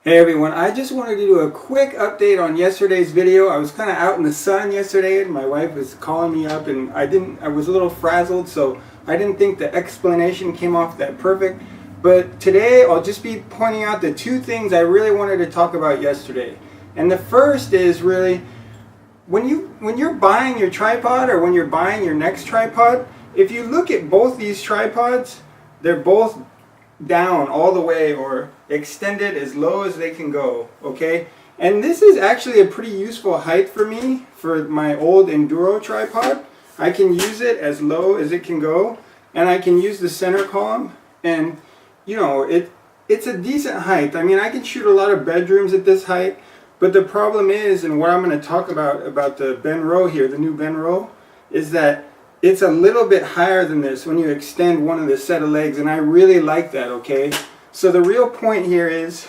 Hey everyone, I just wanted to do a quick update on yesterday's video. I was kind of out in the sun yesterday and my wife was calling me up and I was a little frazzled, so I didn't think the explanation came off that perfect. But today I'll just be pointing out the two things I really wanted to talk about yesterday. And the first is really, when you're buying your tripod or when you're buying your next tripod, if you look at both these tripods, they're both down all the way or extended as low as they can go, okay? And this is actually a pretty useful height for me for my old Enduro tripod. I can use it as low as it can go, and I can use the center column, and you know, it's a decent height. I mean, I can shoot a lot of bedrooms at this height, but the problem is, and what I'm going to talk about the Benro here, the new Benro, is that it's a little bit higher than this when you extend one of the set of legs, and I really like that, okay? So the real point here is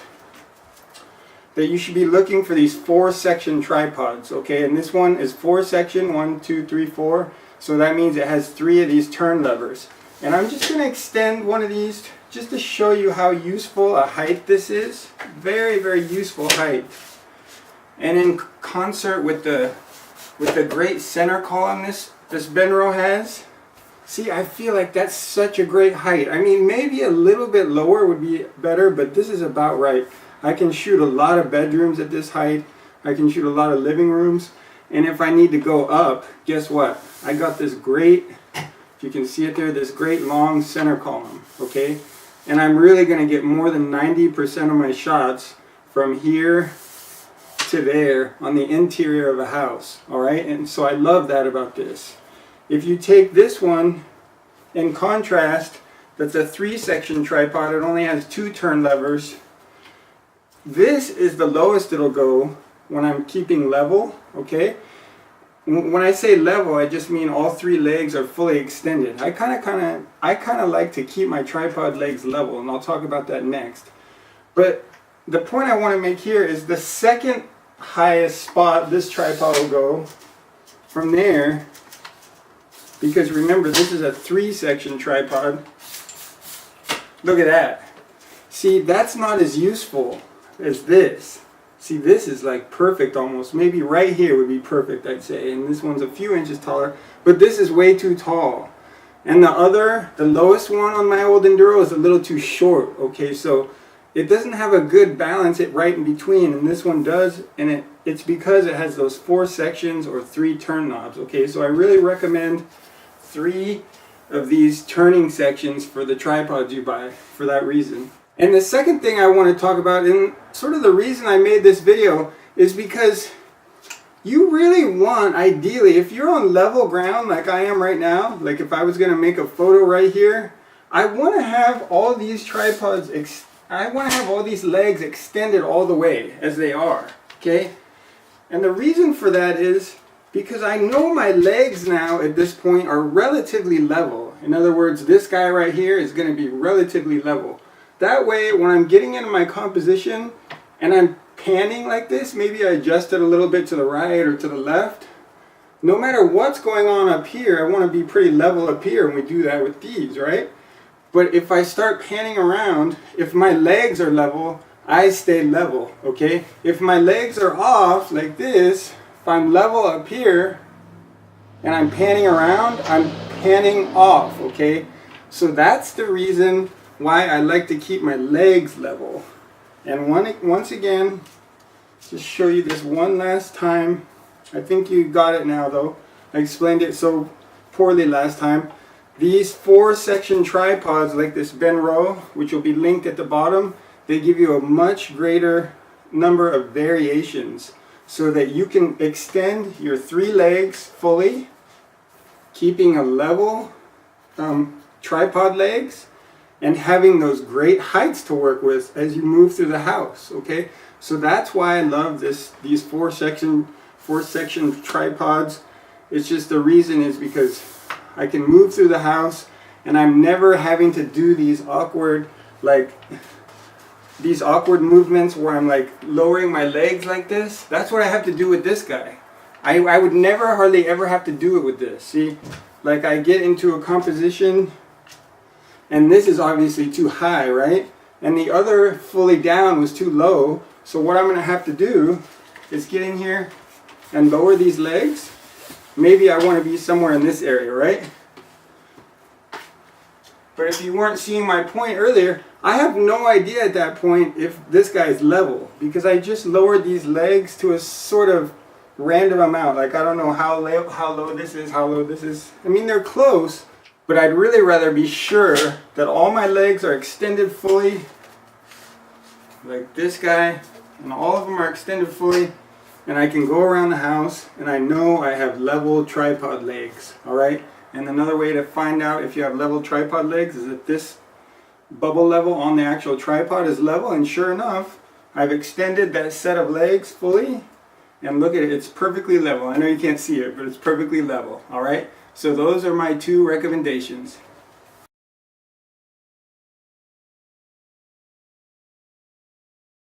that you should be looking for these 4-section tripods, okay? And this one is 4-section, 1, 2, 3, 4. So that means it has 3 of these turn levers. And I'm just going to extend one of these just to show you how useful a height this is. Very, very useful height. And in concert with the great center column this Benro has, see, I feel like that's such a great height. I mean, maybe a little bit lower would be better, but this is about right. I can shoot a lot of bedrooms at this height. I can shoot a lot of living rooms. And if I need to go up, guess what? I got this great, if you can see it there, this great long center column, okay? And I'm really going to get more than 90% of my shots from here to there on the interior of a house, all right? And so I love that about this. If you take this one, in contrast, that's a 3-section tripod, it only has 2 turn levers. This is the lowest it'll go when I'm keeping level, okay? When I say level, I just mean all 3 legs are fully extended. I kind of like to keep my tripod legs level, and I'll talk about that next. But the point I want to make here is the second highest spot this tripod will go from there, because remember, this is a 3-section tripod. Look at that. See, that's not as useful as this. See, this is like perfect almost. Maybe right here would be perfect, I'd say. And this one's a few inches taller, but this is way too tall. And the lowest one on my old Enduro is a little too short, okay? So it doesn't have a good balance right in between, and this one does, and it's because it has those 4 sections or 3 turn knobs, okay? So I really recommend 3 of these turning sections for the tripods you buy for that reason. And the second thing I want to talk about, and sort of the reason I made this video, is because you really want, ideally, if you're on level ground like I am right now, like if I was going to make a photo right here, I want to have all these tripods, I want to have all these legs extended all the way as they are, okay? And the reason for that is because I know my legs now at this point are relatively level. In other words, this guy right here is going to be relatively level. That way, when I'm getting into my composition and I'm panning like this, maybe I adjust it a little bit to the right or to the left. No matter what's going on up here, I want to be pretty level up here, and we do that with these, right? But if I start panning around, if my legs are level, I stay level, okay? If my legs are off like this, if I'm level up here and I'm panning around, I'm panning off, okay? So that's the reason why I like to keep my legs level. And once again, just show you this one last time. I think you got it now though. I explained it so poorly last time. These 4-section tripods like this Benro, which will be linked at the bottom, they give you a much greater number of variations so that you can extend your 3 legs fully, keeping a level tripod legs, and having those great heights to work with as you move through the house, okay? So that's why I love these 4-section tripods. It's just the reason is because I can move through the house and I'm never having to do these awkward movements where I'm like lowering my legs like this. That's what I have to do with this guy. I would never hardly ever have to do it with this. See, like I get into a composition and this is obviously too high, right? and the other fully down was too low. So what I'm going to have to do is get in here and lower these legs. Maybe I want to be somewhere in this area, right? But if you weren't seeing my point earlier, I have no idea at that point if this guy's level, because I just lowered these legs to a sort of random amount. Like, I don't know how low this is, how low this is. I mean, they're close, but I'd really rather be sure that all my legs are extended fully, like this guy, and all of them are extended fully, and I can go around the house and I know I have level tripod legs, all right? And another way to find out if you have level tripod legs is if this bubble level on the actual tripod is level, and sure enough, I've extended that set of legs fully, and look at it, it's perfectly level. I know you can't see it, but it's perfectly level, all right? So those are my 2 recommendations.